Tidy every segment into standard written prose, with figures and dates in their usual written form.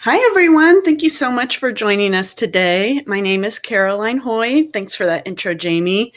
Hi, everyone. Thank you so much for joining us today. My name is Caroline Hoy. Thanks for that intro, Jamie.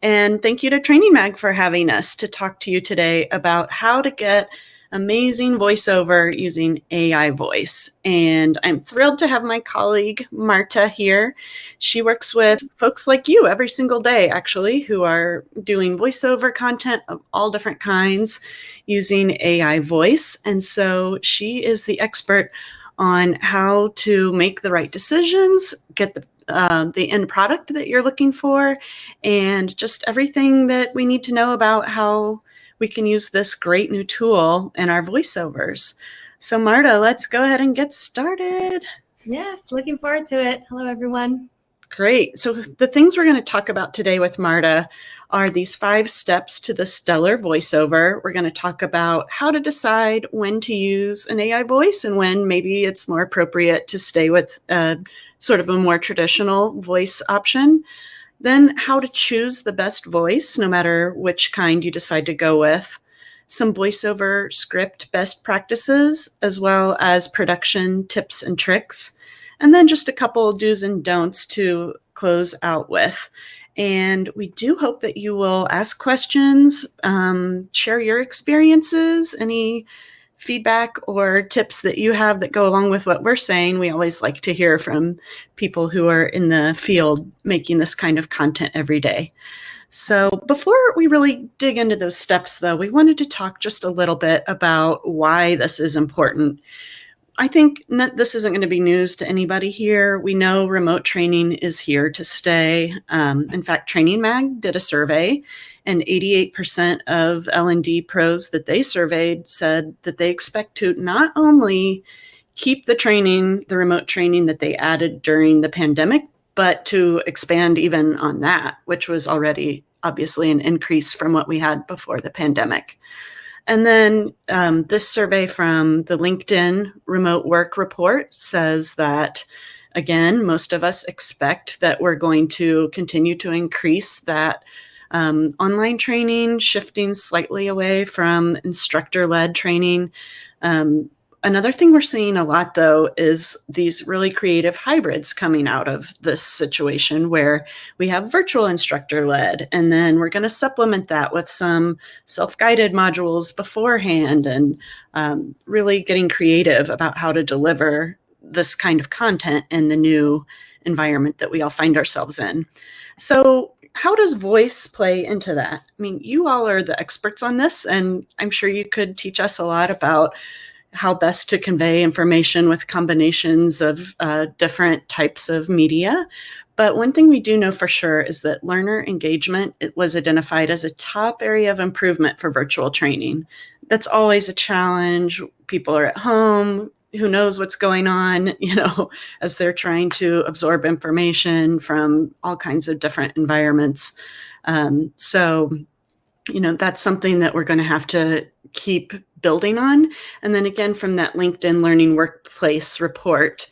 And thank you to Training Mag for having us to talk to you today about how to get amazing voiceover using AI voice. And I'm thrilled to have my colleague, Marta, here. She works with folks like you every single day, actually, who are doing voiceover content of all different kinds using AI voice. And so she is the expert on how to make the right decisions, get the end product that you're looking for, and just everything that we need to know about how we can use this great new tool in our voiceovers. So Marta, let's go ahead and get started. Yes, looking forward to it. Hello, everyone. Great. So the things we're going to talk about today with Marta are these 5 steps to the stellar voiceover. We're going to talk about how to decide when to use an AI voice and when maybe it's more appropriate to stay with sort of a more traditional voice option. Then how to choose the best voice, no matter which kind you decide to go with. Some voiceover script best practices, as well as production tips and tricks. And then just a couple do's and don'ts to close out with. And we do hope that you will ask questions, share your experiences, any feedback or tips that you have that go along with what we're saying. We always like to hear from people who are in the field making this kind of content every day. So before we really dig into those steps, though, we wanted to talk just a little bit about why this is important. I think this isn't going to be news to anybody here. We know remote training is here to stay. In fact, Training Mag did a survey, and 88% of L&D pros that they surveyed said that they expect to not only keep the remote training that they added during the pandemic, but to expand even on that, which was already obviously an increase from what we had before the pandemic. And then this survey from the LinkedIn Remote Work Report says that, again, most of us expect that we're going to continue to increase that online training, shifting slightly away from instructor-led training. Another thing we're seeing a lot, though, is these really creative hybrids coming out of this situation where we have virtual instructor-led, and then we're going to supplement that with some self-guided modules beforehand, and really getting creative about how to deliver this kind of content in the new environment that we all find ourselves in. So how does voice play into that? I mean, you all are the experts on this, and I'm sure you could teach us a lot about how best to convey information with combinations of different types of media. But one thing we do know for sure is that learner engagement was identified as a top area of improvement for virtual training. That's always a challenge. People are at home. Who knows what's going on, as they're trying to absorb information from all kinds of different environments. So that's something that we're going to have to keep building on. And then again, from that LinkedIn Learning Workplace report,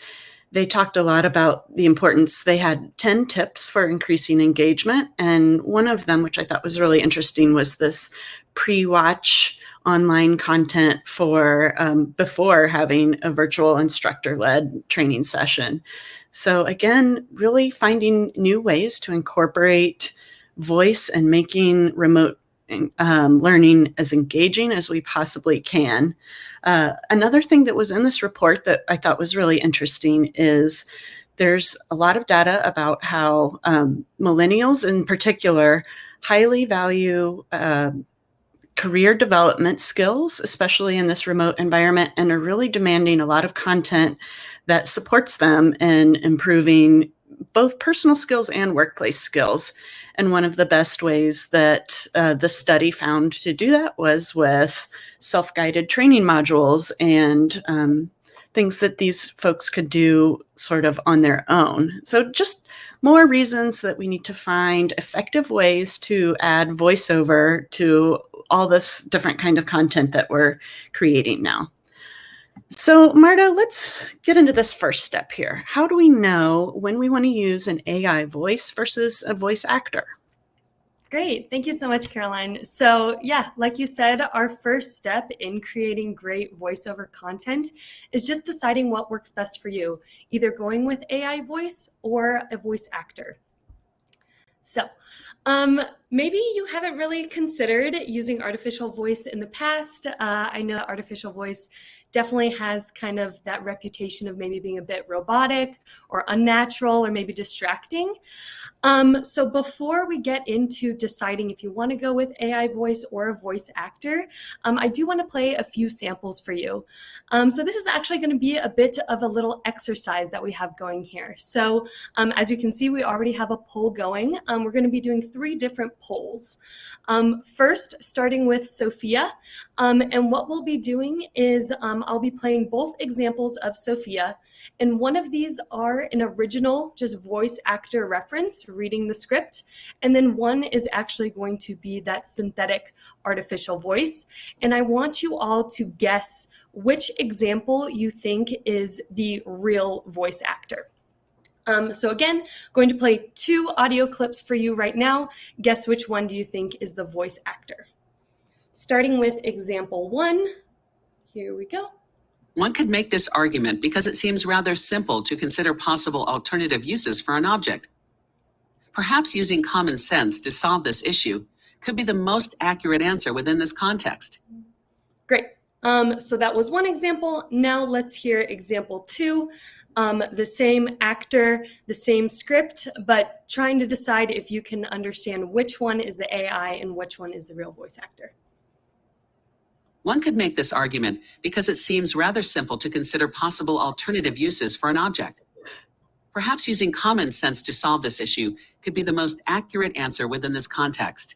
they talked a lot about the importance. They had 10 tips for increasing engagement. And one of them, which I thought was really interesting, was this pre-watch online content for before having a virtual instructor-led training session. So again, really finding new ways to incorporate voice and making remote learning as engaging as we possibly can. Another thing that was in this report that I thought was really interesting is there's a lot of data about how millennials in particular highly value career development skills, especially in this remote environment, and are really demanding a lot of content that supports them in improving both personal skills and workplace skills. And one of the best ways that the study found to do that was with self-guided training modules and things that these folks could do sort of on their own. So just more reasons that we need to find effective ways to add voiceover to all this different kind of content that we're creating now. So Marta, let's get into this first step here. How do we know when we want to use an AI voice versus a voice actor? Great. Thank you so much, Caroline. So yeah, like you said, our first step in creating great voiceover content is just deciding what works best for you, either going with AI voice or a voice actor. So maybe you haven't really considered using artificial voice in the past. I know artificial voice definitely has kind of that reputation of maybe being a bit robotic or unnatural or maybe distracting. So before we get into deciding if you want to go with AI voice or a voice actor, I do want to play a few samples for you. So this is actually going to be a bit of a little exercise that we have going here. So as you can see, we already have a poll going. We're going to be doing 3 different polls. First, starting with Sophia. And what we'll be doing is I'll be playing both examples of Sophia. And one of these are an original, just voice actor reference, reading the script. And then one is actually going to be that synthetic artificial voice. And I want you all to guess which example you think is the real voice actor. So again, going to play 2 audio clips for you right now. Guess which one do you think is the voice actor? Starting with example 1. Here we go. One could make this argument because it seems rather simple to consider possible alternative uses for an object. Perhaps using common sense to solve this issue could be the most accurate answer within this context. Great. So that was one example. Now let's hear example 2. The same actor, the same script, but trying to decide if you can understand which one is the AI and which one is the real voice actor. One could make this argument because it seems rather simple to consider possible alternative uses for an object. Perhaps using common sense to solve this issue could be the most accurate answer within this context.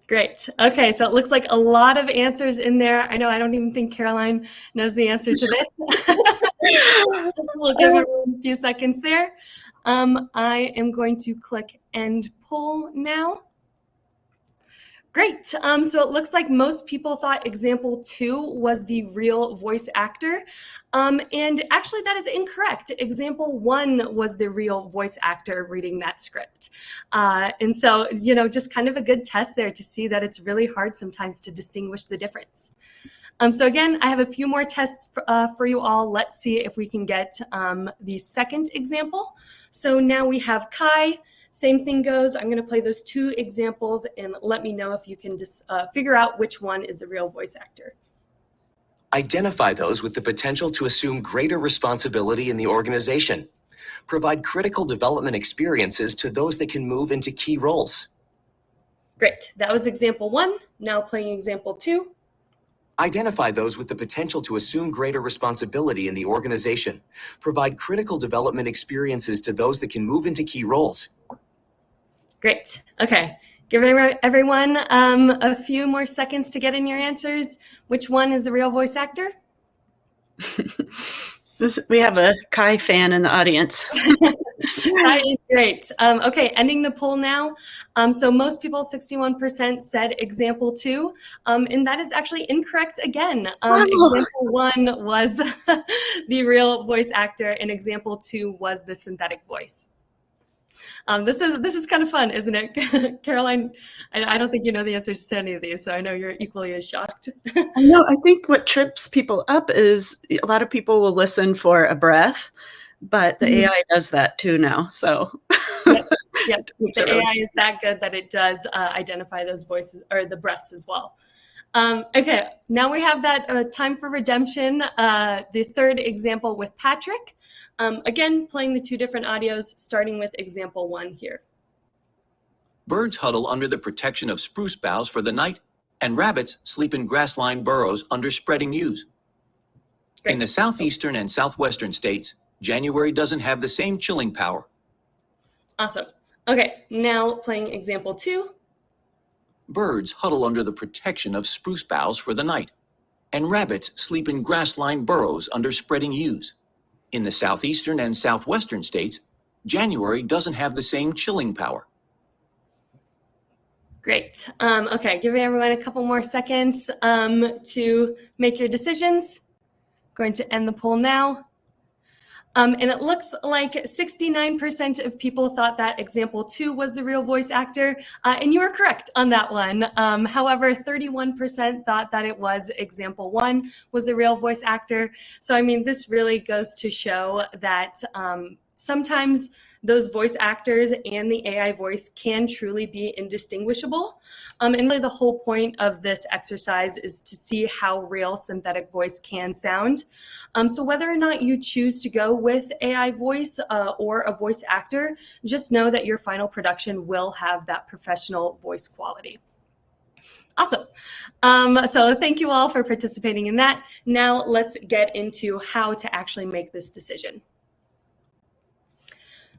Great. Okay, so it looks like a lot of answers in there. I know I don't even think Caroline knows the answer to this. We'll give everyone a few seconds there. I am going to click end poll now. Great. So it looks like most people thought example 2 was the real voice actor. And actually that is incorrect. Example 1 was the real voice actor reading that script. And so, just kind of a good test there to see that it's really hard sometimes to distinguish the difference. So again, I have a few more tests for you all. Let's see if we can get the second example. So now we have Kai. Same thing goes. I'm going to play those 2 examples and let me know if you can just figure out which one is the real voice actor. Identify those with the potential to assume greater responsibility in the organization. Provide critical development experiences to those that can move into key roles. Great. That was example 1. Now playing example 2. Identify those with the potential to assume greater responsibility in the organization. Provide critical development experiences to those that can move into key roles. Great. Okay. Give everyone a few more seconds to get in your answers. Which one is the real voice actor? We have a Kai fan in the audience. That is great. Okay, ending the poll now. So most people, 61%, said example 2, and that is actually incorrect again. Example 1 was the real voice actor, and example 2 was the synthetic voice. This is kind of fun, isn't it? Caroline, I don't think you know the answers to any of these, so I know you're equally as shocked. I know. I think what trips people up is a lot of people will listen for a breath, but the AI does that too now. So Yep. The AI is that good that it does identify those voices or the breaths as well. Okay, now we have that time for redemption. The third example with Patrick. Again, playing the 2 different audios, starting with example 1 here. Birds huddle under the protection of spruce boughs for the night, and rabbits sleep in grass-lined burrows under spreading yews. Great. In the southeastern and southwestern states, January doesn't have the same chilling power. Awesome. Okay, now playing example 2. Birds huddle under the protection of spruce boughs for the night, and rabbits sleep in grass-lined burrows under spreading yews. In the southeastern and southwestern states, January doesn't have the same chilling power. Great. Okay, giving everyone a couple more seconds to make your decisions. Going to end the poll now. And it looks like 69% of people thought that example 2 was the real voice actor, and you were correct on that one. However, 31% thought that it was example 1 was the real voice actor. So, I mean, this really goes to show that sometimes those voice actors and the AI voice can truly be indistinguishable. And really the whole point of this exercise is to see how real synthetic voice can sound. So whether or not you choose to go with AI voice or a voice actor, just know that your final production will have that professional voice quality. Awesome. So thank you all for participating in that. Now let's get into how to actually make this decision.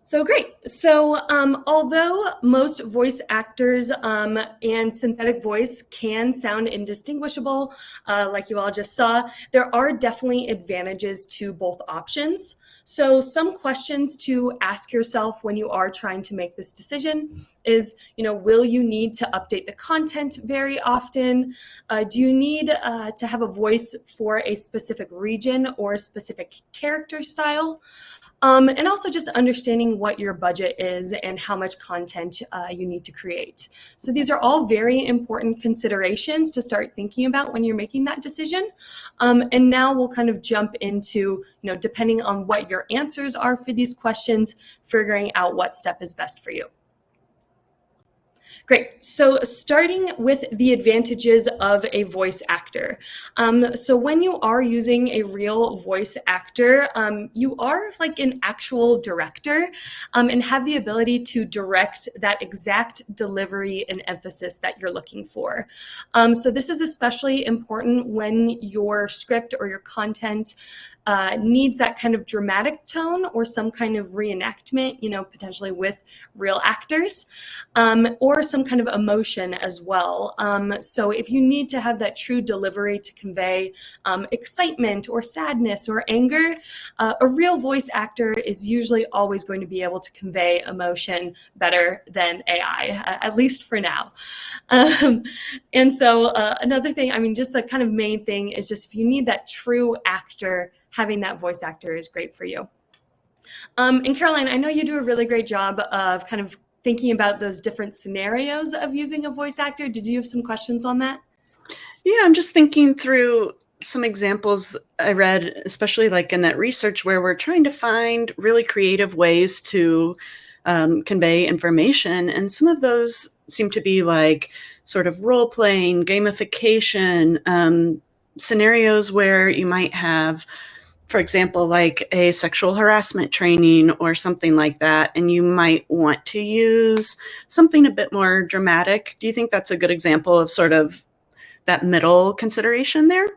So great. So although most voice actors and synthetic voice can sound indistinguishable, like you all just saw, there are definitely advantages to both options. So some questions to ask yourself when you are trying to make this decision is, will you need to update the content very often? Do you need to have a voice for a specific region or a specific character style? And also just understanding what your budget is and how much content you need to create. So these are all very important considerations to start thinking about when you're making that decision. And now we'll kind of jump into, depending on what your answers are for these questions, figuring out what step is best for you. Great. So starting with the advantages of a voice actor. So when you are using a real voice actor, you are like an actual director and have the ability to direct that exact delivery and emphasis that you're looking for. So this is especially important when your script or your content needs that kind of dramatic tone or some kind of reenactment, potentially with real actors, or some kind of emotion as well. So if you need to have that true delivery to convey excitement or sadness or anger, a real voice actor is usually always going to be able to convey emotion better than AI, at least for now. And so another thing, just the kind of main thing is just if you need that true actor, having that voice actor is great for you. And Caroline, I know you do a really great job of kind of thinking about those different scenarios of using a voice actor. Did you have some questions on that? Yeah, I'm just thinking through some examples I read, especially like in that research where we're trying to find really creative ways to convey information. And some of those seem to be like sort of role-playing, gamification, scenarios where you might have, for example, like a sexual harassment training or something like that, and you might want to use something a bit more dramatic. Do you think that's a good example of sort of that middle consideration there?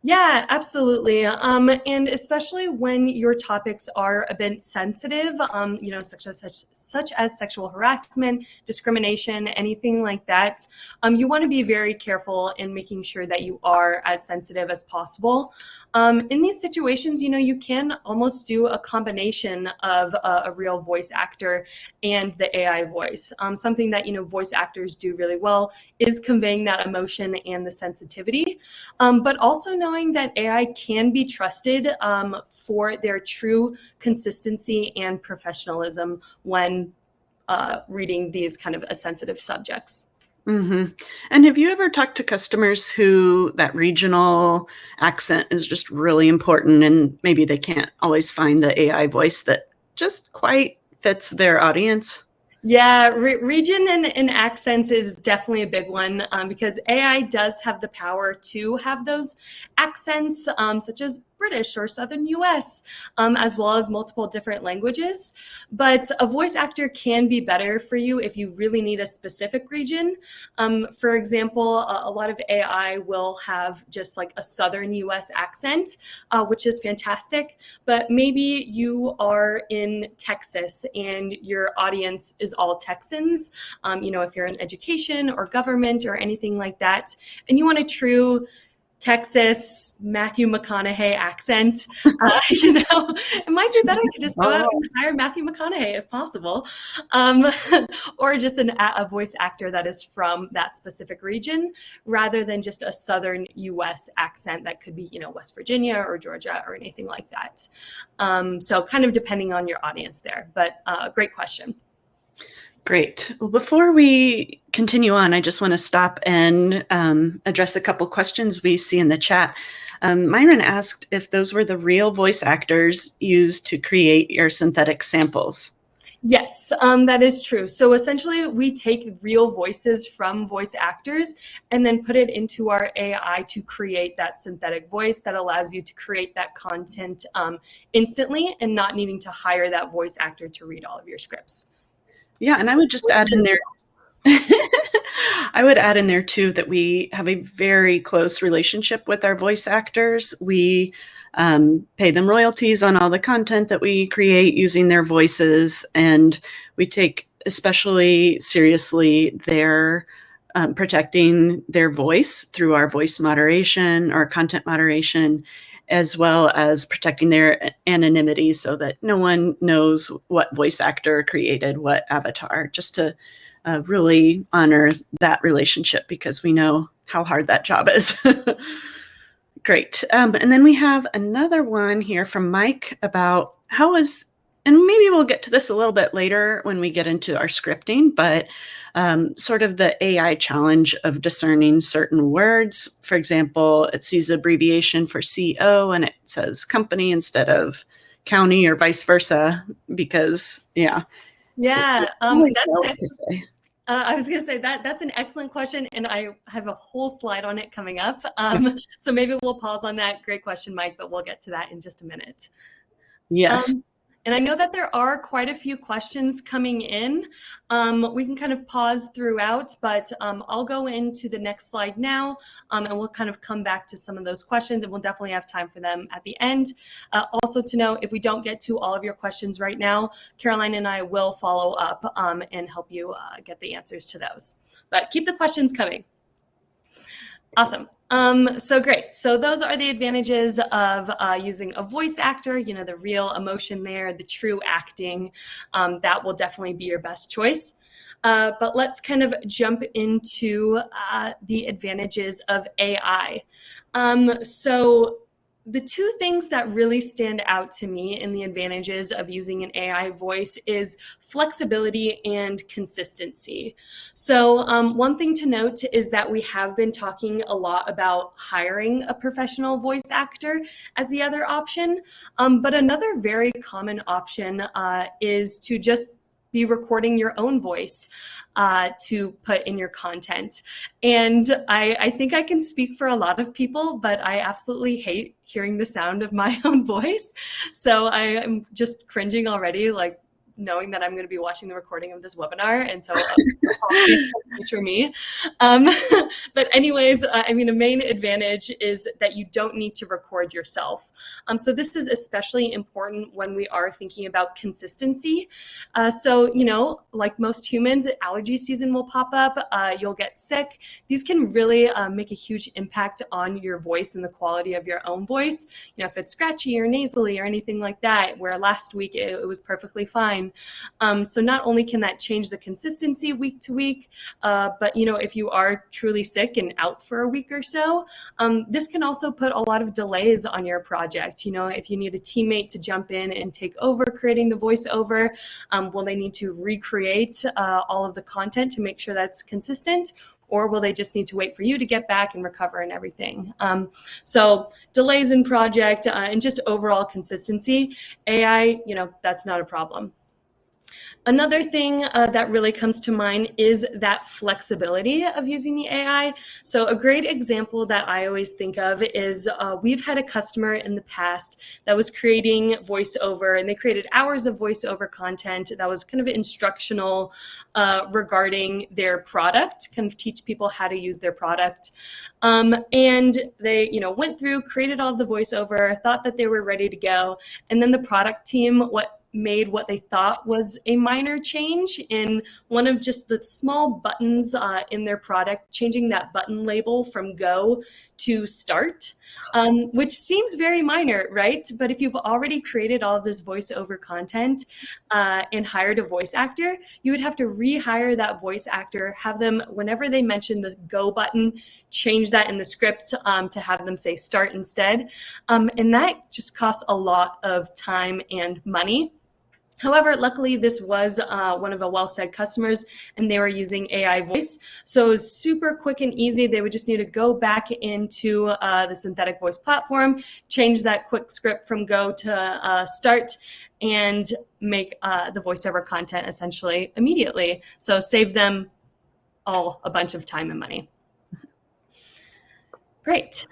Yeah, absolutely. And especially when your topics are a bit sensitive, such as sexual harassment, discrimination, anything like that, you want to be very careful in making sure that you are as sensitive as possible. In these situations, you can almost do a combination of a real voice actor and the AI voice. Something that, voice actors do really well is conveying that emotion and the sensitivity, but also knowing that AI can be trusted for their true consistency and professionalism when reading these kind of sensitive subjects. Mm-hmm. And have you ever talked to customers who that regional accent is just really important and maybe they can't always find the AI voice that just quite fits their audience? Yeah, region and accents is definitely a big one because AI does have the power to have those accents, such as British or Southern US, as well as multiple different languages. But a voice actor can be better for you if you really need a specific region. For example, a lot of AI will have just like a Southern US accent, which is fantastic. But maybe you are in Texas and your audience is all Texans, if you're in education or government or anything like that, and you want a true Texas Matthew McConaughey accent. It might be better to just go out and hire Matthew McConaughey if possible, or just a voice actor that is from that specific region, rather than just a Southern U.S. accent that could be, West Virginia or Georgia or anything like that. So kind of depending on your audience there, but great question. Great. Well, before we continue on, I just want to stop and address a couple questions we see in the chat. Myron asked if those were the real voice actors used to create your synthetic samples. Yes, that is true. So essentially, we take real voices from voice actors and then put it into our AI to create that synthetic voice that allows you to create that content instantly and not needing to hire that voice actor to read all of your scripts. Yeah, and I would just add in there, too that we have a very close relationship with our voice actors. We pay them royalties on all the content that we create using their voices, and we take especially seriously their protecting their voice through our voice moderation or content moderation, as well as protecting their anonymity so that no one knows what voice actor created what avatar, just to really honor that relationship because we know how hard that job is. Great. And then we have another one here from Mike about and maybe we'll get to this a little bit later when we get into our scripting, but sort of the AI challenge of discerning certain words. For example, it sees abbreviation for CO and it says company instead of county or vice versa because, Yeah. I was going to say that's an excellent question, and I have a whole slide on it coming up. So maybe we'll pause on that. Great question, Mike, but we'll get to that in just a minute. Yes. And I know that there are quite a few questions coming in. We can kind of pause throughout, but I'll go into the next slide now, and we'll kind of come back to some of those questions, and we'll definitely have time for them at the end. Also to know, if we don't get to all of your questions right now, Caroline and I will follow up and help you get the answers to those. But keep the questions coming. Awesome. So great. So those are the advantages of using a voice actor, the real emotion there, the true acting. That will definitely be your best choice. But let's kind of jump into the advantages of AI. So the two things that really stand out to me in the advantages of using an AI voice is flexibility and consistency. So one thing to note is that we have been talking a lot about hiring a professional voice actor as the other option. But another very common option is to just be recording your own voice to put in your content. And I think I can speak for a lot of people, but I absolutely hate hearing the sound of my own voice. So I am just cringing already, like knowing that I'm going to be watching the recording of this webinar. And so future me. But anyways, a main advantage is that you don't need to record yourself. So this is especially important when we are thinking about consistency. So, like most humans, allergy season will pop up, you'll get sick. These can really make a huge impact on your voice and the quality of your own voice. If it's scratchy or nasally or anything like that, where last week it was perfectly fine. So not only can that change the consistency week to week, but if you are truly sick and out for a week or so, this can also put a lot of delays on your project. If you need a teammate to jump in and take over creating the voiceover, will they need to recreate all of the content to make sure that's consistent? Or will they just need to wait for you to get back and recover and everything? So delays in project and just overall consistency, AI, that's not a problem. Another thing that really comes to mind is that flexibility of using the AI. So a great example that I always think of is we've had a customer in the past that was creating voiceover, and they created hours of voiceover content that was kind of instructional regarding their product, kind of teach people how to use their product. And they, went through, created all the voiceover, thought that they were ready to go. And then the product team, what made what they thought was a minor change in one of just the small buttons in their product, changing that button label from go to start, which seems very minor, right? But if you've already created all of this voiceover content and hired a voice actor, you would have to rehire that voice actor, have them, whenever they mention the go button, change that in the script to have them say start instead. And that just costs a lot of time and money. However, luckily, this was one of a WellSaid customers, and they were using AI voice. So it was super quick and easy. They would just need to go back into the synthetic voice platform, change that quick script from go to start, and make the voiceover content essentially immediately. So save them all a bunch of time and money. Great.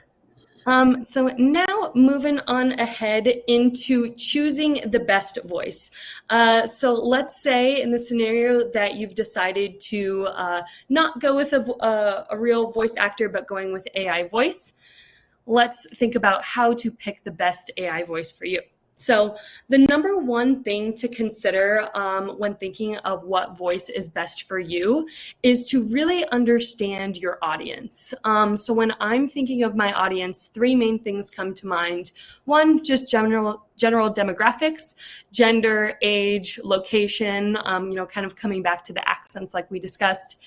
So now moving on ahead into choosing the best voice. So let's say in the scenario that you've decided to not go with a real voice actor, but going with AI voice. Let's think about how to pick the best AI voice for you. So the number one thing to consider when thinking of what voice is best for you is to really understand your audience. So when I'm thinking of my audience, three main things come to mind. One, just general demographics, gender, age, location, kind of coming back to the accents like we discussed.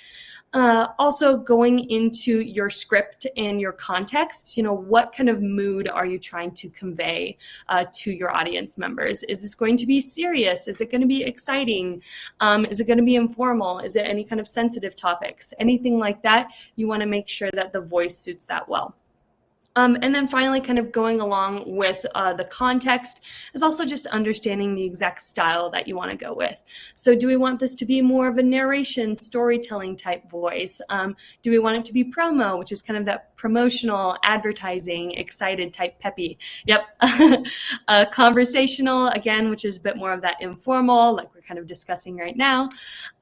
Also going into your script and your context, what kind of mood are you trying to convey to your audience members? Is this going to be serious? Is it going to be exciting? Is it going to be informal? Is it any kind of sensitive topics? Anything like that, you want to make sure that the voice suits that well. And then finally, kind of going along with the context is also just understanding the exact style that you want to go with. So do we want this to be more of a narration, storytelling type voice? Do we want it to be promo, which is kind of that promotional, advertising, excited type peppy? Yep. Conversational, again, which is a bit more of that informal, like we're kind of discussing right now.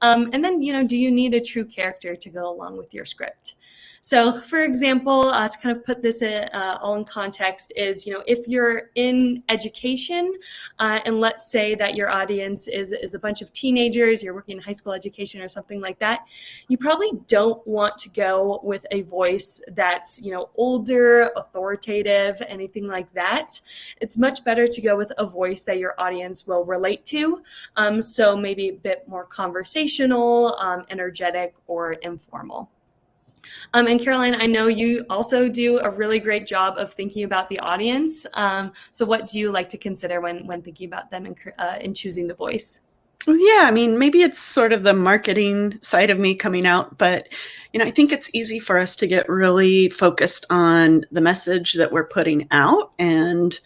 And then, do you need a true character to go along with your script? So for example, to kind of put this all in context is, if you're in education and let's say that your audience is a bunch of teenagers, you're working in high school education or something like that, you probably don't want to go with a voice that's, older, authoritative, anything like that. It's much better to go with a voice that your audience will relate to. So maybe a bit more conversational, energetic, or informal. And Caroline, I know you also do a really great job of thinking about the audience. So what do you like to consider when thinking about them in choosing the voice? Well, yeah, maybe it's sort of the marketing side of me coming out, but I think it's easy for us to get really focused on the message that we're putting out and,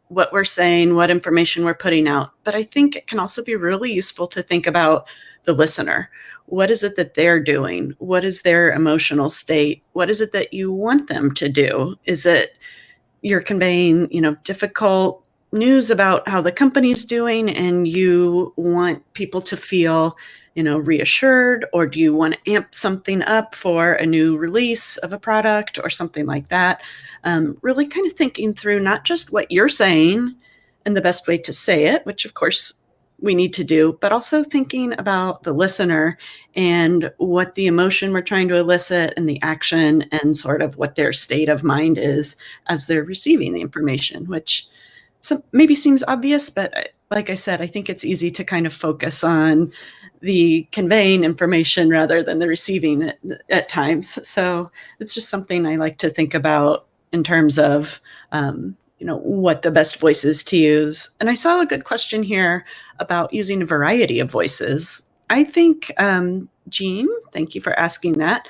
what we're saying, what information we're putting out. But I think it can also be really useful to think about the listener. What is it that they're doing? What is their emotional state? What is it that you want them to do? Is it you're conveying, difficult news about how the company's doing and you want people to feel, reassured? Or do you want to amp something up for a new release of a product or something like that? Really kind of thinking through not just what you're saying and the best way to say it, which of course we need to do, but also thinking about the listener and what the emotion we're trying to elicit and the action and sort of what their state of mind is as they're receiving the information, which maybe seems obvious, but like I said, I think it's easy to kind of focus on the conveying information rather than the receiving it at times. So it's just something I like to think about in terms of what the best voices to use. And I saw a good question here about using a variety of voices. I think, Jean, thank you for asking that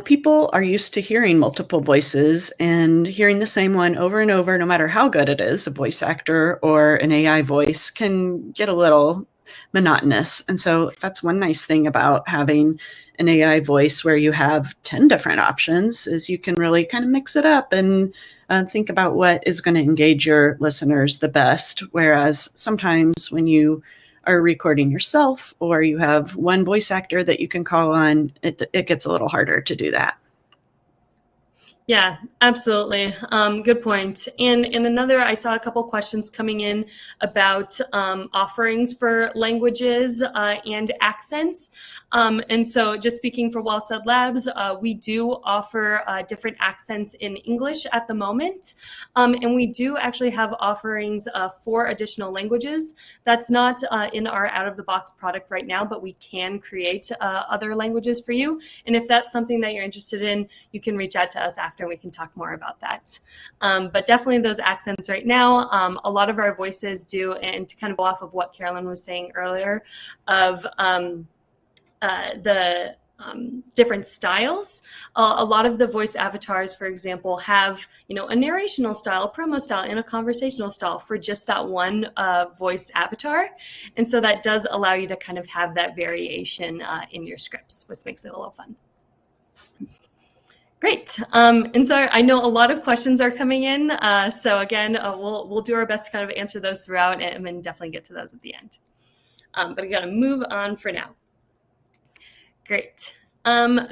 people are used to hearing multiple voices and hearing the same one over and over, no matter how good it is, a voice actor or an AI voice can get a little monotonous. And so that's one nice thing about having an AI voice where you have 10 different options is you can really kind of mix it up and think about what is going to engage your listeners the best. Whereas sometimes when you are recording yourself or you have one voice actor that you can call on, it gets a little harder to do that. Yeah, absolutely. Good point. And another, I saw a couple questions coming in about offerings for languages and accents. And so just speaking for WellSaid Labs, we do offer different accents in English at the moment. And we do actually have offerings for additional languages. That's not in our out-of-the-box product right now, but we can create other languages for you. And if that's something that you're interested in, you can reach out to us after and we can talk more about that. But definitely those accents right now, a lot of our voices do, and to kind of go off of what Carolyn was saying earlier of the different styles. A lot of the voice avatars, for example, have a narrational style, a promo style, and a conversational style for just that one voice avatar. And so that does allow you to kind of have that variation in your scripts, which makes it a little fun. Great. And so I know a lot of questions are coming in. So again, we'll do our best to kind of answer those throughout and then definitely get to those at the end. But I got to move on for now. Great.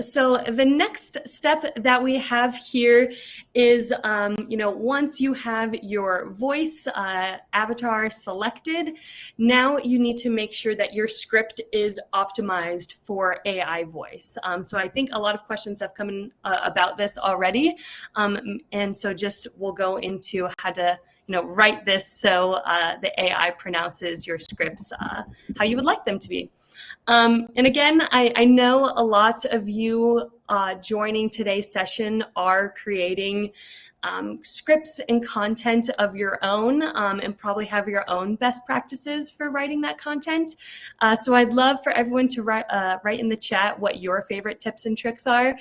So the next step that we have here is, once you have your voice avatar selected, now you need to make sure that your script is optimized for AI voice. So I think a lot of questions have come in about this already. And so we'll go into how to write this so the AI pronounces your scripts how you would like them to be. And again, I know a lot of you joining today's session are creating scripts and content of your own and probably have your own best practices for writing that content. So I'd love for everyone to write in the chat what your favorite tips and tricks are.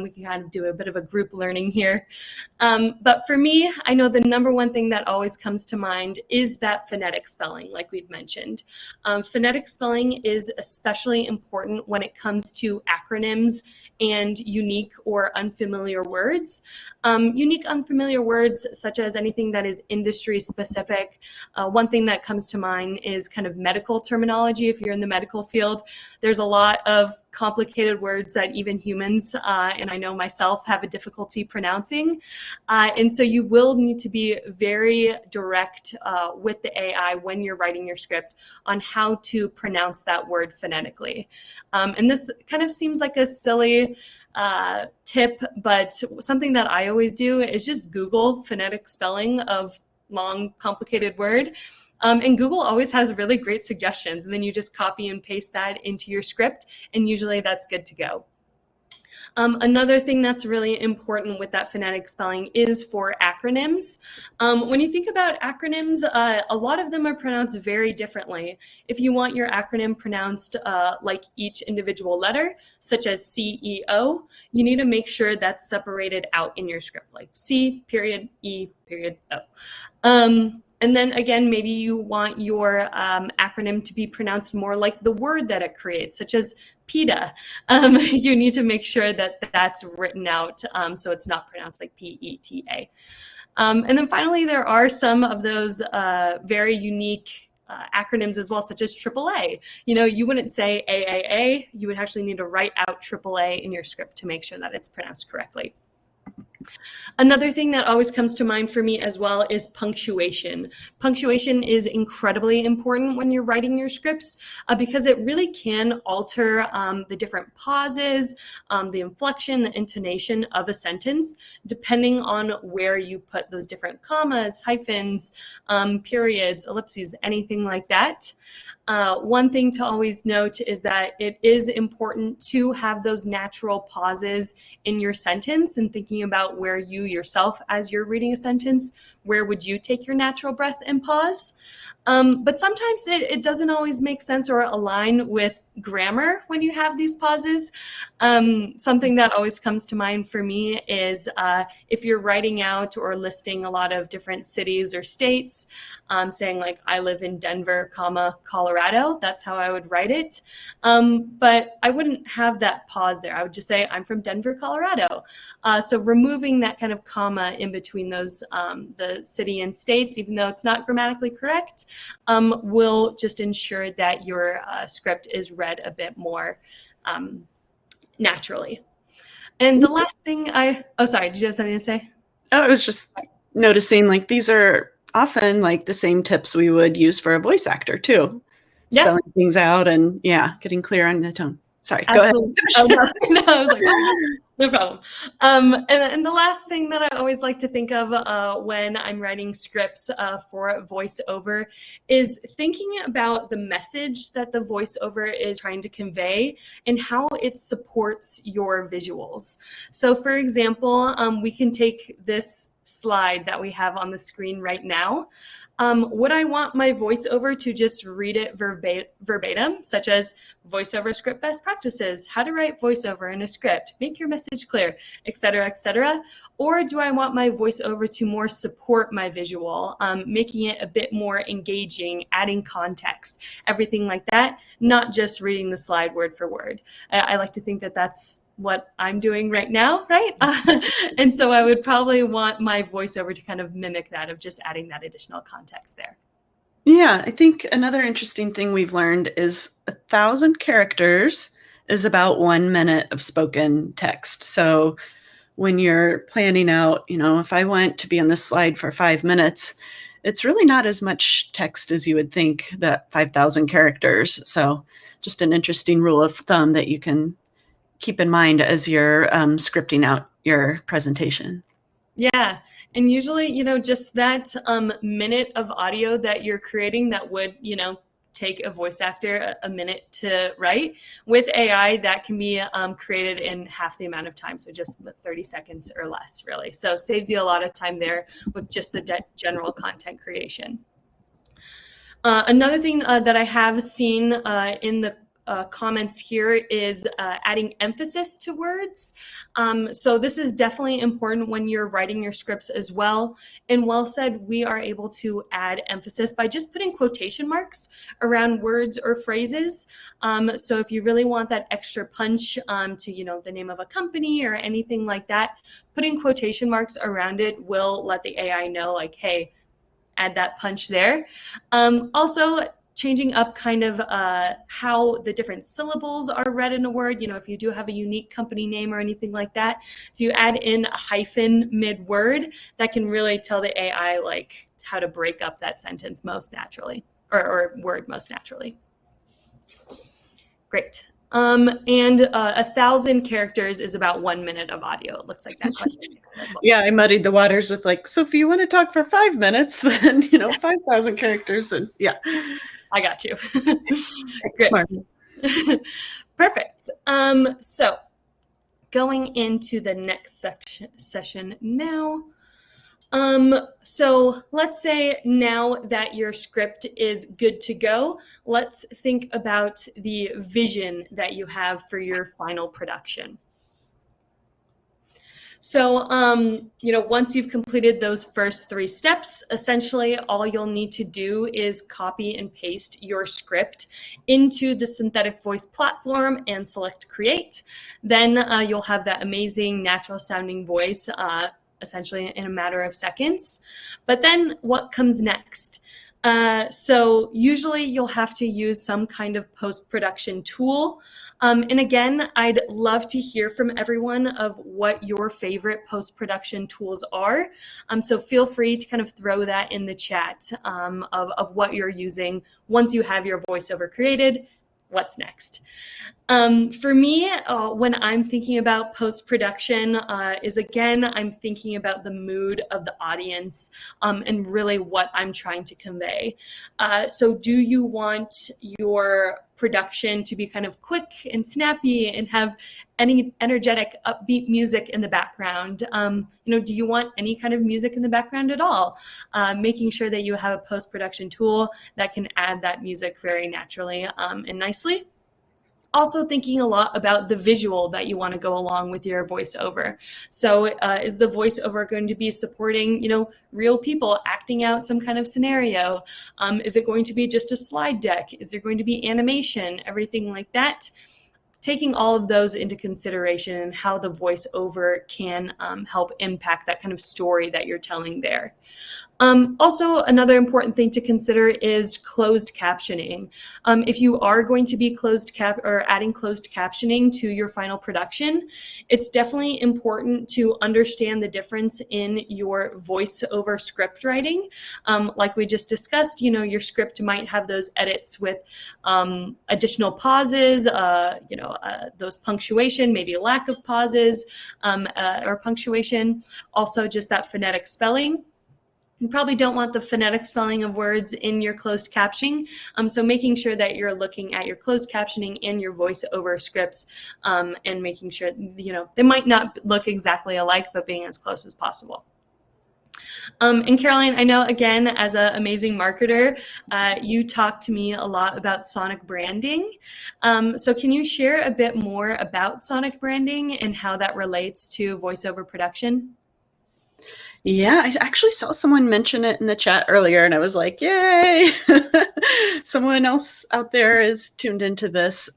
We can kind of do a bit of a group learning here. But for me, I know the number one thing that always comes to mind is that phonetic spelling, like we've mentioned. Phonetic spelling is especially important when it comes to acronyms and unique or unfamiliar words. Unique, unfamiliar words, such as anything that is industry specific. One thing that comes to mind is kind of medical terminology. If you're in the medical field, there's a lot of complicated words that even humans, and I know myself, have a difficulty pronouncing. And so you will need to be very direct with the AI when you're writing your script on how to pronounce that word phonetically. And this kind of seems like a silly tip, but something that I always do is just Google phonetic spelling of long, complicated word. And Google always has really great suggestions. And then you just copy and paste that into your script, and usually that's good to go. Another thing that's really important with that phonetic spelling is for acronyms. When you think about acronyms, a lot of them are pronounced very differently. If you want your acronym pronounced like each individual letter, such as CEO, you need to make sure that's separated out in your script, like C period E period O. And then again, maybe you want your acronym to be pronounced more like the word that it creates, such as PETA. You need to make sure that that's written out so it's not pronounced like PETA. And then finally, there are some of those very unique acronyms as well, such as AAA. You wouldn't say AAA, you would actually need to write out AAA in your script to make sure that it's pronounced correctly. Another thing that always comes to mind for me as well is punctuation. Punctuation is incredibly important when you're writing your scripts because it really can alter the different pauses, the inflection, the intonation of a sentence, depending on where you put those different commas, hyphens, periods, ellipses, anything like that. One thing to always note is that it is important to have those natural pauses in your sentence and thinking about where you yourself, as you're reading a sentence, where would you take your natural breath and pause? But sometimes it doesn't always make sense or align with grammar when you have these pauses. Something that always comes to mind for me is if you're writing out or listing a lot of different cities or states, saying like, I live in Denver, Colorado, that's how I would write it. But I wouldn't have that pause there. I would just say, I'm from Denver, Colorado. So removing that kind of comma in between those, the city and states, even though it's not grammatically correct, will just ensure that your script is read a bit more naturally. And the last thing oh, sorry, did you have something to say? Oh, I was just noticing like these are often like the same tips we would use for a voice actor too. Yeah. Spelling things out and getting clear on the tone. Sorry, Absolutely. go ahead. Oh, no, I was like, no problem. And the last thing that I always like to think of when I'm writing scripts for voiceover is thinking about the message that the voiceover is trying to convey and how it supports your visuals. So for example, we can take this slide that we have on the screen right now. Would I want my voiceover to just read it verbatim, such as voiceover script best practices, how to write voiceover in a script, make your message clear, etc., etc.? Or do I want my voiceover to more support my visual, making it a bit more engaging, adding context, everything like that, not just reading the slide word for word? I like to think that that's what I'm doing right now, right? And so I would probably want my voiceover to kind of mimic that, of just adding that additional context there. Yeah, I think another interesting thing we've learned is 1,000 characters is about 1 minute of spoken text. So when you're planning out, if I want to be on this slide for 5 minutes, it's really not as much text as you would think, that 5,000 characters. So just an interesting rule of thumb that you can keep in mind as you're scripting out your presentation. Yeah. And usually, just that minute of audio that you're creating that would, take a voice actor a minute to write, with AI, that can be created in half the amount of time. So just 30 seconds or less, really. So it saves you a lot of time there with just the general content creation. Another thing that I have seen in the comments here is adding emphasis to words. So this is definitely important when you're writing your scripts as well. In WellSaid, we are able to add emphasis by just putting quotation marks around words or phrases. So if you really want that extra punch to, the name of a company or anything like that, putting quotation marks around it will let the AI know, like, hey, add that punch there. Also, changing up kind of how the different syllables are read in a word. If you do have a unique company name or anything like that, if you add in a hyphen mid-word, that can really tell the AI like how to break up that sentence most naturally, or word most naturally. Great. And 1,000 characters is about 1 minute of audio. It looks like that question as well. Yeah, I muddied the waters with like, so if you want to talk for 5 minutes, then 5,000 characters, and yeah. I got you. Great. Perfect. So going into the next session now. So let's say now that your script is good to go, let's think about the vision that you have for your final production. So, once you've completed those first 3 steps, essentially all you'll need to do is copy and paste your script into the synthetic voice platform and select create. Then you'll have that amazing natural sounding voice essentially in a matter of seconds. But then what comes next? So usually you'll have to use some kind of post-production tool. And again, I'd love to hear from everyone of what your favorite post-production tools are. So feel free to kind of throw that in the chat of what you're using once you have your voiceover created. What's next? For me, when I'm thinking about post-production, is again, I'm thinking about the mood of the audience and really what I'm trying to convey. So do you want your production to be kind of quick and snappy and have any energetic, upbeat music in the background? Do you want any kind of music in the background at all? Making sure that you have a post-production tool that can add that music very naturally and nicely. Also thinking a lot about the visual that you want to go along with your voiceover. So is the voiceover going to be supporting, real people acting out some kind of scenario? Is it going to be just a slide deck? Is there going to be animation? Everything like that. Taking all of those into consideration and how the voiceover can help impact that kind of story that you're telling there. Also, another important thing to consider is closed captioning. If you are going to be adding closed captioning to your final production, it's definitely important to understand the difference in your voiceover script writing. Like we just discussed, your script might have those edits with additional pauses, those punctuation, maybe lack of pauses or punctuation. Also, just that phonetic spelling. You probably don't want the phonetic spelling of words in your closed captioning. So making sure that you're looking at your closed captioning and your voiceover scripts and making sure, they might not look exactly alike, but being as close as possible. And Caroline, I know, again, as an amazing marketer, you talk to me a lot about sonic branding. So can you share a bit more about sonic branding and how that relates to voiceover production? Yeah, I actually saw someone mention it in the chat earlier, and I was like, yay! Someone else out there is tuned into this.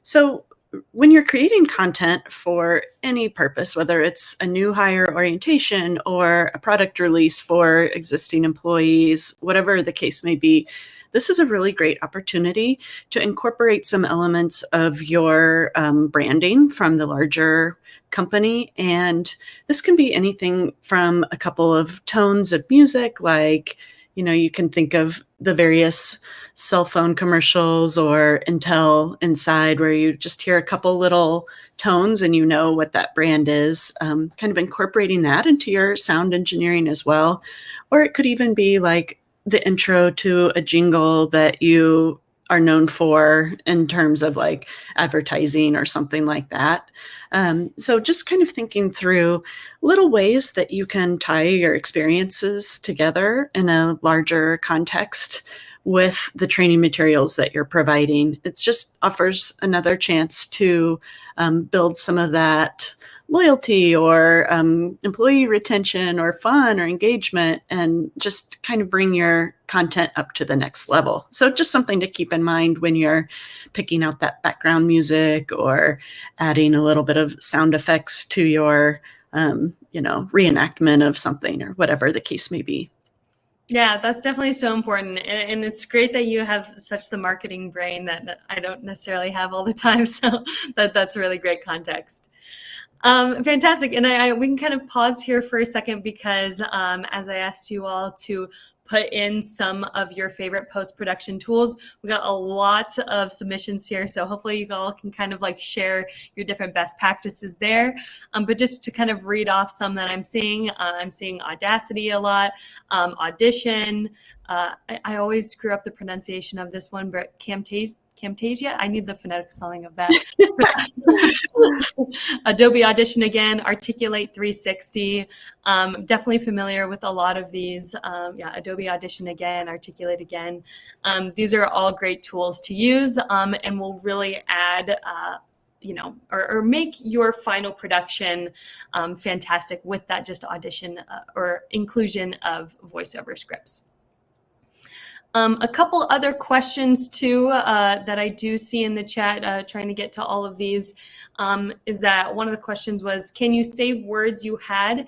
So when you're creating content for any purpose, whether it's a new hire orientation or a product release for existing employees, whatever the case may be, this is a really great opportunity to incorporate some elements of your branding from the larger company. And this can be anything from a couple of tones of music, like, you can think of the various cell phone commercials or Intel Inside, where you just hear a couple little tones and you know what that brand is, kind of incorporating that into your sound engineering as well. Or it could even be like the intro to a jingle that you are known for in terms of like advertising or something like that. So just kind of thinking through little ways that you can tie your experiences together in a larger context with the training materials that you're providing. It just offers another chance to build some of that loyalty or employee retention or fun or engagement, and just kind of bring your content up to the next level. So just something to keep in mind when you're picking out that background music or adding a little bit of sound effects to your reenactment of something or whatever the case may be. Yeah, that's definitely so important. And it's great that you have such the marketing brain that I don't necessarily have all the time. So that's really great context. Fantastic. And we can kind of pause here for a second because as I asked you all to put in some of your favorite post-production tools, we got a lot of submissions here. So hopefully you all can kind of like share your different best practices there. But just to kind of read off some that I'm seeing Audacity a lot, Audition. I always screw up the pronunciation of this one, but Camtasia. I need the phonetic spelling of that. Adobe Audition again, Articulate 360. Definitely familiar with a lot of these. Adobe Audition again, Articulate again. These are all great tools to use and will really add or make your final production fantastic with that just audition or inclusion of voiceover scripts. A couple other questions too that I do see in the chat, trying to get to all of these, is that one of the questions was, can you save words you had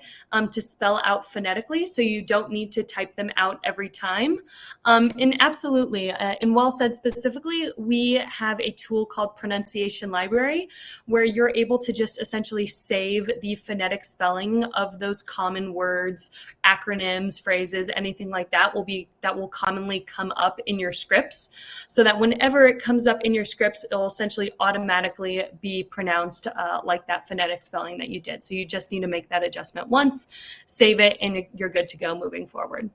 to spell out phonetically so you don't need to type them out every time? And absolutely. In WellSaid specifically, we have a tool called Pronunciation Library, where you're able to just essentially save the phonetic spelling of those common words, acronyms, phrases, anything like that will commonly come up in your scripts, so that whenever it comes up in your scripts, it'll essentially automatically be pronounced like that phonetic spelling that you did. So you just need to make that adjustment once, save it, and you're good to go moving forward.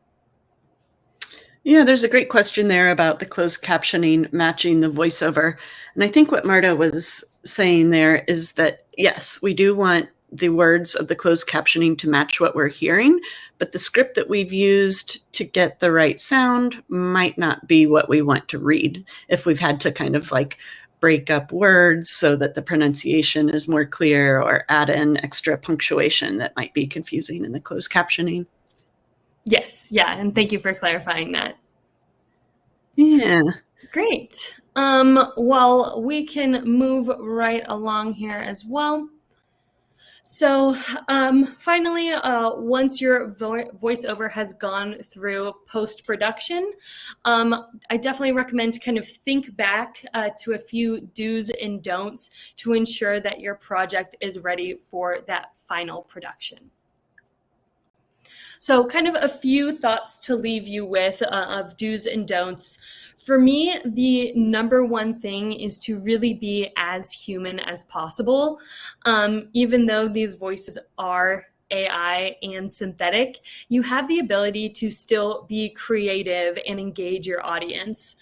Yeah, there's a great question there about the closed captioning matching the voiceover. And I think what Marta was saying there is that, yes, we do want the words of the closed captioning to match what we're hearing, but the script that we've used to get the right sound might not be what we want to read if we've had to kind of like break up words so that the pronunciation is more clear or add in extra punctuation that might be confusing in the closed captioning. Yes, yeah, and thank you for clarifying that. Yeah. Great. Well, we can move right along here as well. So finally, once your voiceover has gone through post-production, I definitely recommend to kind of think back to a few do's and don'ts to ensure that your project is ready for that final production. So kind of a few thoughts to leave you with of do's and don'ts. For me, the number one thing is to really be as human as possible. Even though these voices are AI and synthetic, you have the ability to still be creative and engage your audience.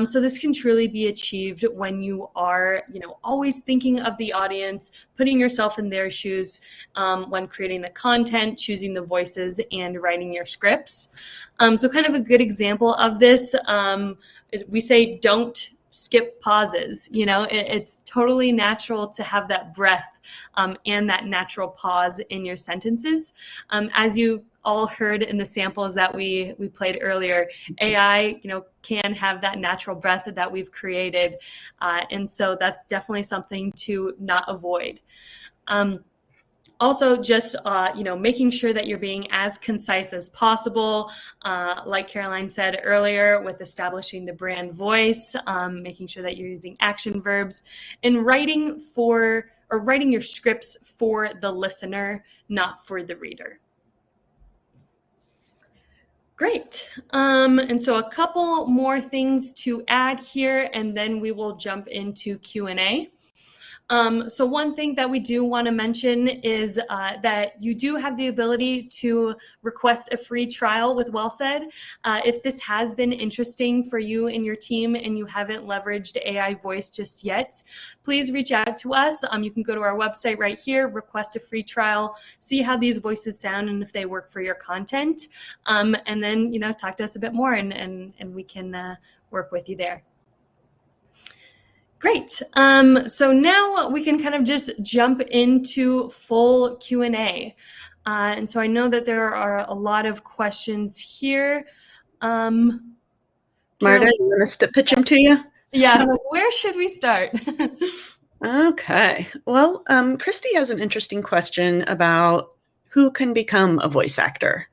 So this can truly be achieved when you are, always thinking of the audience, putting yourself in their shoes when creating the content, choosing the voices, and writing your scripts. So kind of a good example of this is we say don't skip pauses. It's totally natural to have that breath and that natural pause in your sentences. As you all heard in the samples that we played earlier, AI, can have that natural breath that we've created. And so that's definitely something to not avoid. Also, just making sure that you're being as concise as possible, like Caroline said earlier, with establishing the brand voice, making sure that you're using action verbs, and writing your scripts for the listener, not for the reader. Great. And so a couple more things to add here, and then we will jump into Q&A. So one thing that we do want to mention is that you do have the ability to request a free trial with WellSaid. If this has been interesting for you and your team and you haven't leveraged AI voice just yet, please reach out to us. You can go to our website right here, request a free trial, see how these voices sound and if they work for your content. And then, talk to us a bit more and we can work with you there. Great. So now we can kind of just jump into full Q&A. And so I know that there are a lot of questions here. Marta, you want us to pitch them to you? Yeah. Where should we start? Okay. Well, Christy has an interesting question about who can become a voice actor.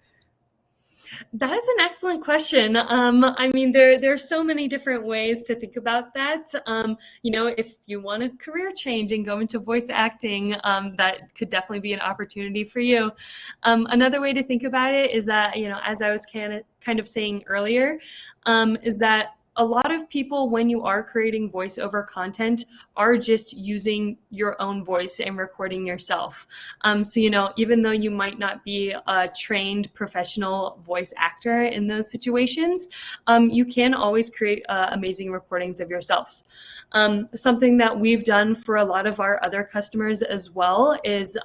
That is an excellent question. I mean, there are so many different ways to think about that. If you want a career change and go into voice acting, that could definitely be an opportunity for you. Another way to think about it is that, as I was kind of saying earlier, is that a lot of people, when you are creating voiceover content, are just using your own voice and recording yourself. So, even though you might not be a trained professional voice actor in those situations, you can always create amazing recordings of yourselves. Something that we've done for a lot of our other customers as well is,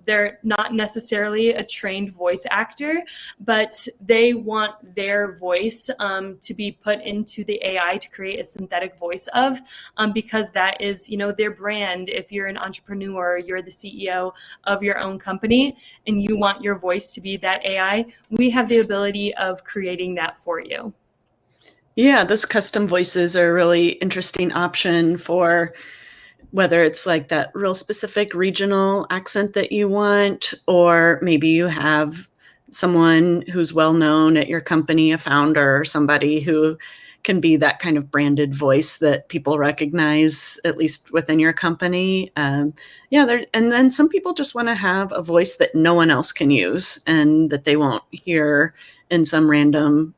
they're not necessarily a trained voice actor, but they want their voice to be put into the AI to create a synthetic voice of, because that is, their brand. If you're an entrepreneur, you're the CEO of your own company, and you want your voice to be that AI, we have the ability of creating that for you. Yeah, those custom voices are a really interesting option for whether it's like that real specific regional accent that you want, or maybe you have someone who's well known at your company, a founder or somebody who can be that kind of branded voice that people recognize, at least within your company. And then some people just want to have a voice that no one else can use and that they won't hear in some random,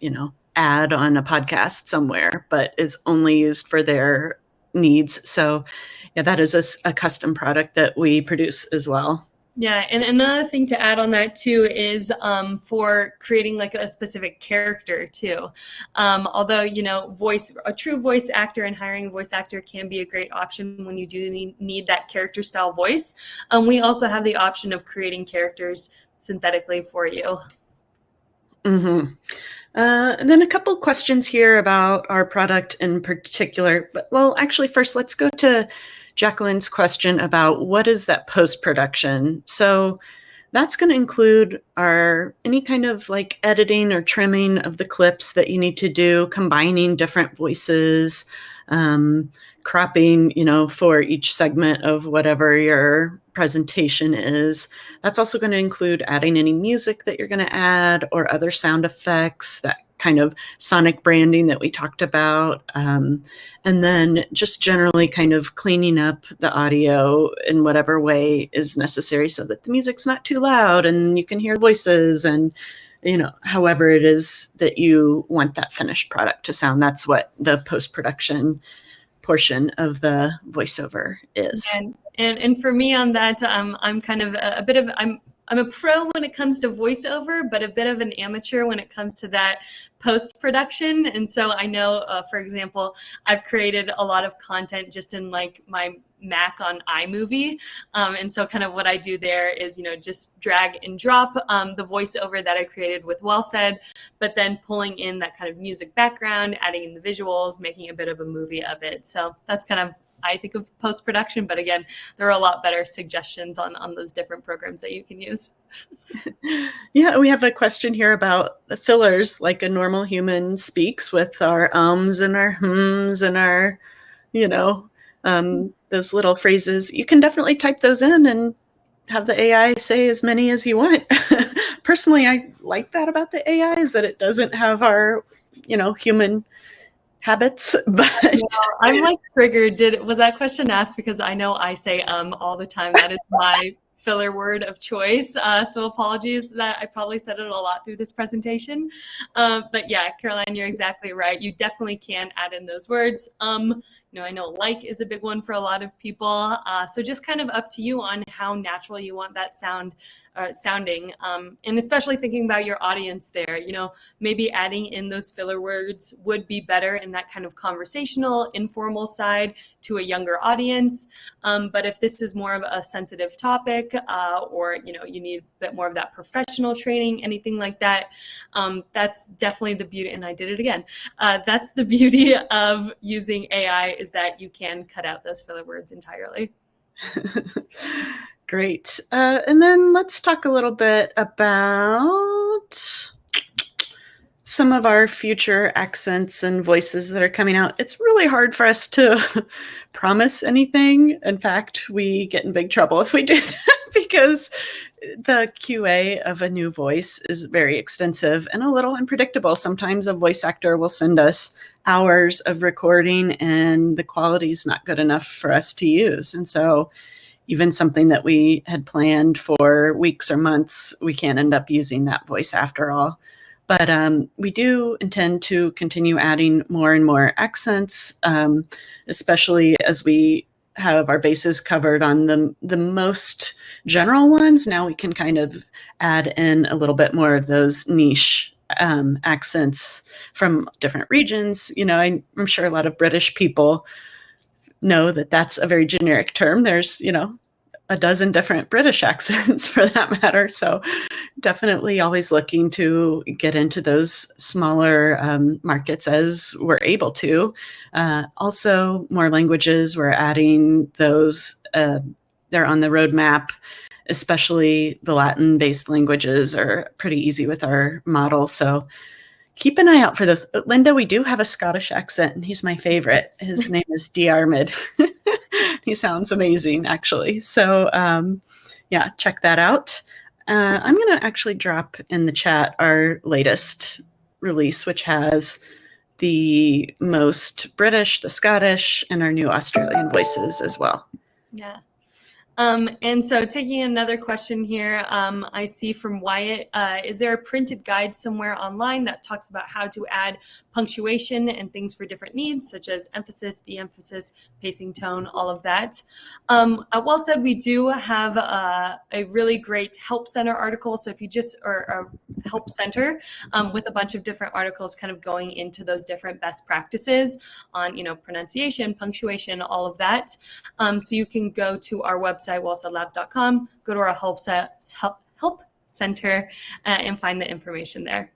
ad on a podcast somewhere, but is only used for their needs. So yeah, that is a custom product that we produce as well. Yeah, and another thing to add on that too is for creating like a specific character too. Although, a true voice actor and hiring a voice actor can be a great option when you do need that character style voice. We also have the option of creating characters synthetically for you. Mm-hmm. And then a couple questions here about our product in particular. But actually, first, let's go to Jacqueline's question about what is that post-production. So that's going to include any kind of like editing or trimming of the clips that you need to do, combining different voices, cropping, for each segment of whatever your presentation is. That's also going to include adding any music that you're going to add or other sound effects, that kind of sonic branding that we talked about. And then just generally kind of cleaning up the audio in whatever way is necessary so that the music's not too loud and you can hear voices and, however it is that you want that finished product to sound. That's what the post-production portion of the voiceover is. And for me on that, I'm kind of I'm a pro when it comes to voiceover, but a bit of an amateur when it comes to that post-production. And so I know, for example, I've created a lot of content just in like my Mac on iMovie. And so kind of what I do there is, just drag and drop the voiceover that I created with WellSaid, but then pulling in that kind of music background, adding in the visuals, making a bit of a movie of it. So that's kind of, I think of post-production, but again, there are a lot better suggestions on those different programs that you can use. Yeah, we have a question here about the fillers, like a normal human speaks with our ums and our hms and our, those little phrases. You can definitely type those in and have the AI say as many as you want. Personally, I like that about the AI, is that it doesn't have our, human habits, but I'm like triggered. Was that question asked because I know I say all the time? That is my filler word of choice. So apologies that I probably said it a lot through this presentation. But yeah, Caroline, you're exactly right. You definitely can add in those words. I know like is a big one for a lot of people. So just kind of up to you on how natural you want that sounding. And especially thinking about your audience there, maybe adding in those filler words would be better in that kind of conversational, informal side to a younger audience. But if this is more of a sensitive topic, or, you need a bit more of that professional training, anything like that, that's definitely the beauty. And I did it again. That's the beauty of using AI, is that you can cut out those filler words entirely. Great. And then let's talk a little bit about some of our future accents and voices that are coming out. It's really hard for us to promise anything. In fact, we get in big trouble if we do that, because the QA of a new voice is very extensive and a little unpredictable. Sometimes a voice actor will send us hours of recording and the quality is not good enough for us to use. And so even something that we had planned for weeks or months, we can't end up using that voice after all. But we do intend to continue adding more and more accents, especially as we have our bases covered on the most general ones. Now we can kind of add in a little bit more of those niche accents from different regions. I'm sure a lot of British people know that that's a very generic term. There's, a dozen different British accents for that matter. So definitely always looking to get into those smaller markets as we're able to. Also, more languages, we're adding those. They're on the roadmap, especially the Latin-based languages are pretty easy with our model. So keep an eye out for this. Linda, we do have a Scottish accent, and he's my favorite. His name is Diarmid. He sounds amazing, actually. So yeah, check that out. I'm going to actually drop in the chat our latest release, which has the most British, the Scottish, and our new Australian voices as well. Yeah. And so taking another question here, I see from Wyatt, is there a printed guide somewhere online that talks about how to add punctuation and things for different needs, such as emphasis, de-emphasis, pacing, tone, all of that? At WellSaid, we do have a really great help center article. So if you just, or a help center with a bunch of different articles kind of going into those different best practices on, pronunciation, punctuation, all of that. So you can go to our website, wellsaidlabs.com, go to our help center and find the information there.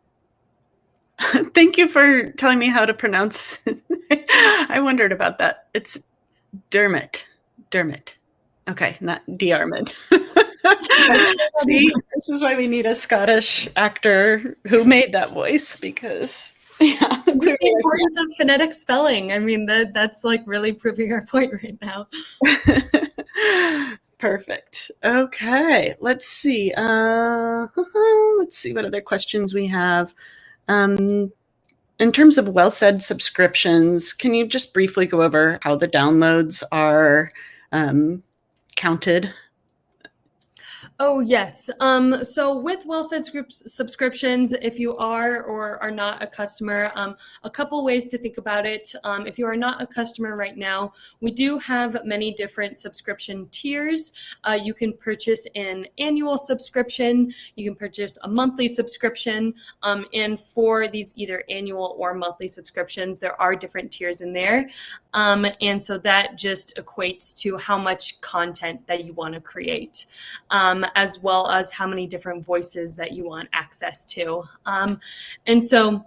Thank you for telling me how to pronounce. I wondered about that. It's Dermot. Okay, not Diarmid. See, this is why we need a Scottish actor who made that voice, because Yeah, Just the clearly importance of phonetic spelling. I mean, that's like really proving our point right now. Perfect. Okay, let's see. Let's see what other questions we have. In terms of WellSaid subscriptions, can you just briefly go over how the downloads are counted? Oh, yes. So with WellSaid subscriptions, if you are or are not a customer, a couple ways to think about it. If you are not a customer right now, we do have many different subscription tiers. You can purchase an annual subscription, you can purchase a monthly subscription, and for these either annual or monthly subscriptions, there are different tiers in there. And so that just equates to how much content that you want to create, as well as how many different voices that you want access to. And so,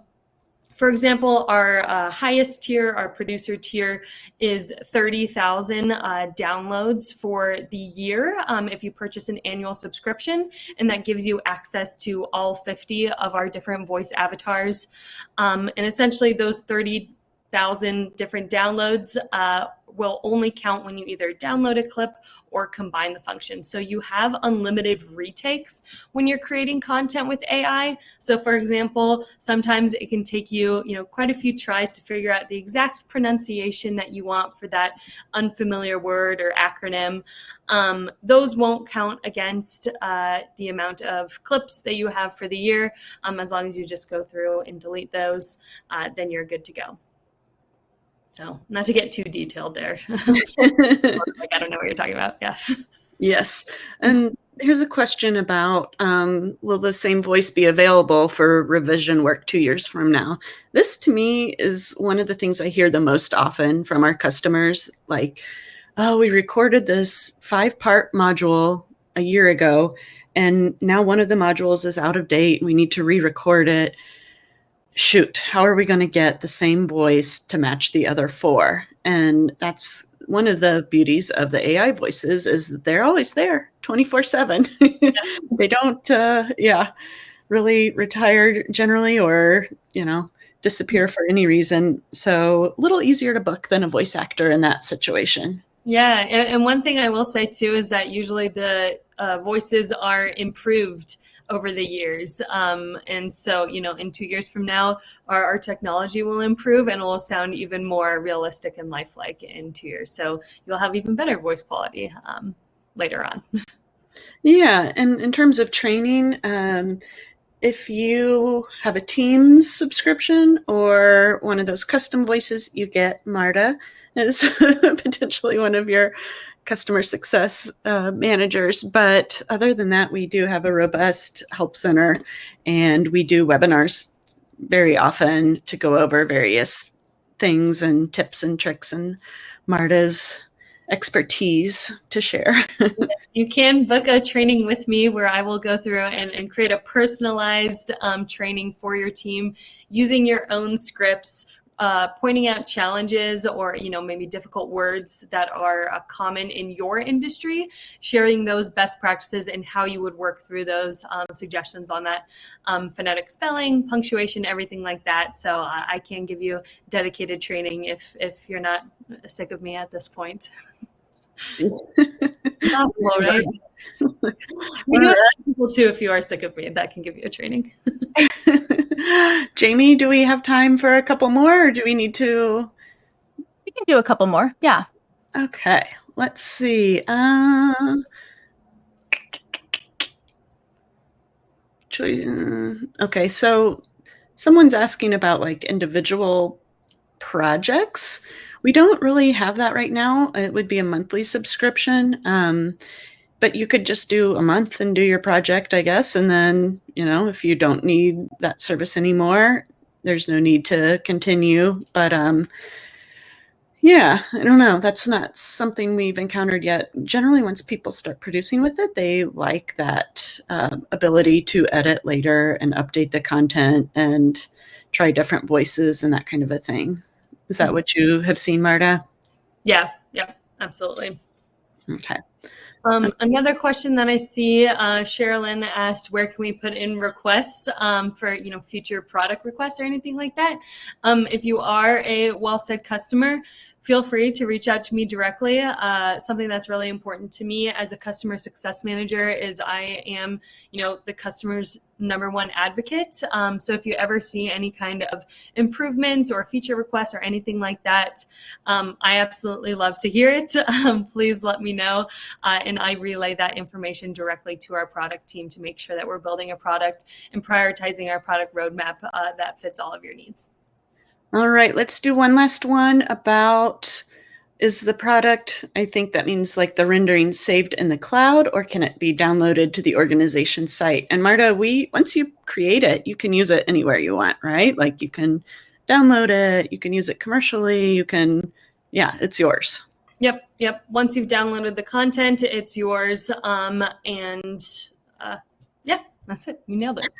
for example, our highest tier, our producer tier, is 30,000 downloads for the year if you purchase an annual subscription, and that gives you access to all 50 of our different voice avatars. And essentially those 30,000 different downloads will only count when you either download a clip or combine the functions. So you have unlimited retakes when you're creating content with AI. So for example, sometimes it can take you, quite a few tries to figure out the exact pronunciation that you want for that unfamiliar word or acronym. Those won't count against the amount of clips that you have for the year. As long as you just go through and delete those, then you're good to go. So not to get too detailed there. Like, I don't know what you're talking about. Yeah. Yes. And here's a question about, will the same voice be available for revision work 2 years from now? This to me is one of the things I hear the most often from our customers. Like, oh, we recorded this 5-part module a year ago, and now one of the modules is out of date. We need to re-record it. Shoot, how are we going to get the same voice to match the other 4? And that's one of the beauties of the AI voices, is that they're always there 24/7. Yeah. They don't, really retire generally or, disappear for any reason. So a little easier to book than a voice actor in that situation. Yeah. And one thing I will say too is that usually the voices are improved over the years. And so, in 2 years from now, our technology will improve and it will sound even more realistic and lifelike in 2 years. So you'll have even better voice quality later on. Yeah. And in terms of training, if you have a Teams subscription or one of those custom voices, you get Marta as potentially one of your customer success managers. But other than that, we do have a robust help center, and we do webinars very often to go over various things and tips and tricks and Marta's expertise to share. Yes, you can book a training with me where I will go through and create a personalized training for your team using your own scripts, pointing out challenges or maybe difficult words that are common in your industry, sharing those best practices and how you would work through those suggestions on that, phonetic spelling, punctuation, everything like that. So I can give you dedicated training if you're not sick of me at this point. Possible, right? We do have people too. If you are sick of me, that can give you a training. Jamie, do we have time for a couple more, or do we need to? We can do a couple more. Yeah. Okay. Let's see. Okay. So someone's asking about like individual projects. We don't really have that right now. It would be a monthly subscription. But you could just do a month and do your project, I guess. And then, if you don't need that service anymore, there's no need to continue. But yeah, I don't know. That's not something we've encountered yet. Generally, once people start producing with it, they like that ability to edit later and update the content and try different voices and that kind of a thing. Is that what you have seen, Marta? Yeah, absolutely. Okay. Another question that I see, Sherilyn asked, where can we put in requests for future product requests or anything like that? If you are a WellSaid customer, feel free to reach out to me directly. Something that's really important to me as a customer success manager is I am, the customer's #1 advocate. So if you ever see any kind of improvements or feature requests or anything like that, I absolutely love to hear it. Please let me know. And I relay that information directly to our product team to make sure that we're building a product and prioritizing our product roadmap that fits all of your needs. All right, let's do one last one about, is the product, I think that means like the rendering, saved in the cloud, or can it be downloaded to the organization site? And Marta, once you create it, you can use it anywhere you want, right? Like you can download it, you can use it commercially, yeah, it's yours. Yep. Once you've downloaded the content, it's yours. Yeah, that's it. You nailed it.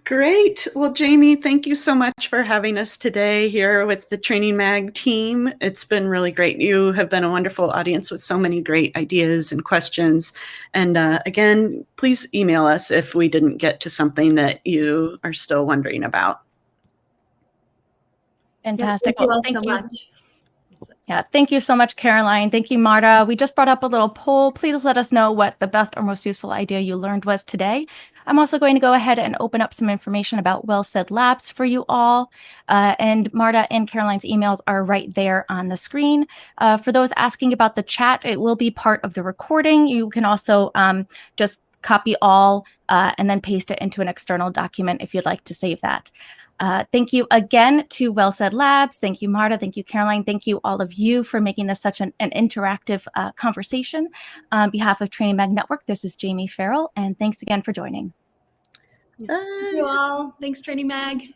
Great. Well, Jamie, thank you so much for having us today here with the Training Mag team. It's been really great. You have been a wonderful audience with so many great ideas and questions. And again, please email us if we didn't get to something that you are still wondering about. Fantastic. Thank you all so much. Yeah, thank you so much, Caroline. Thank you, Marta. We just brought up a little poll. Please let us know what the best or most useful idea you learned was today. I'm also going to go ahead and open up some information about WellSaid Labs for you all. And Marta and Caroline's emails are right there on the screen. For those asking about the chat, it will be part of the recording. You can also just copy all and then paste it into an external document if you'd like to save that. Thank you again to WellSaid Labs. Thank you, Marta. Thank you, Caroline. Thank you, all of you, for making this such an interactive conversation. On behalf of Training Mag Network, this is Jamie Farrell, and thanks again for joining. Thank you all. Thanks, Training Mag.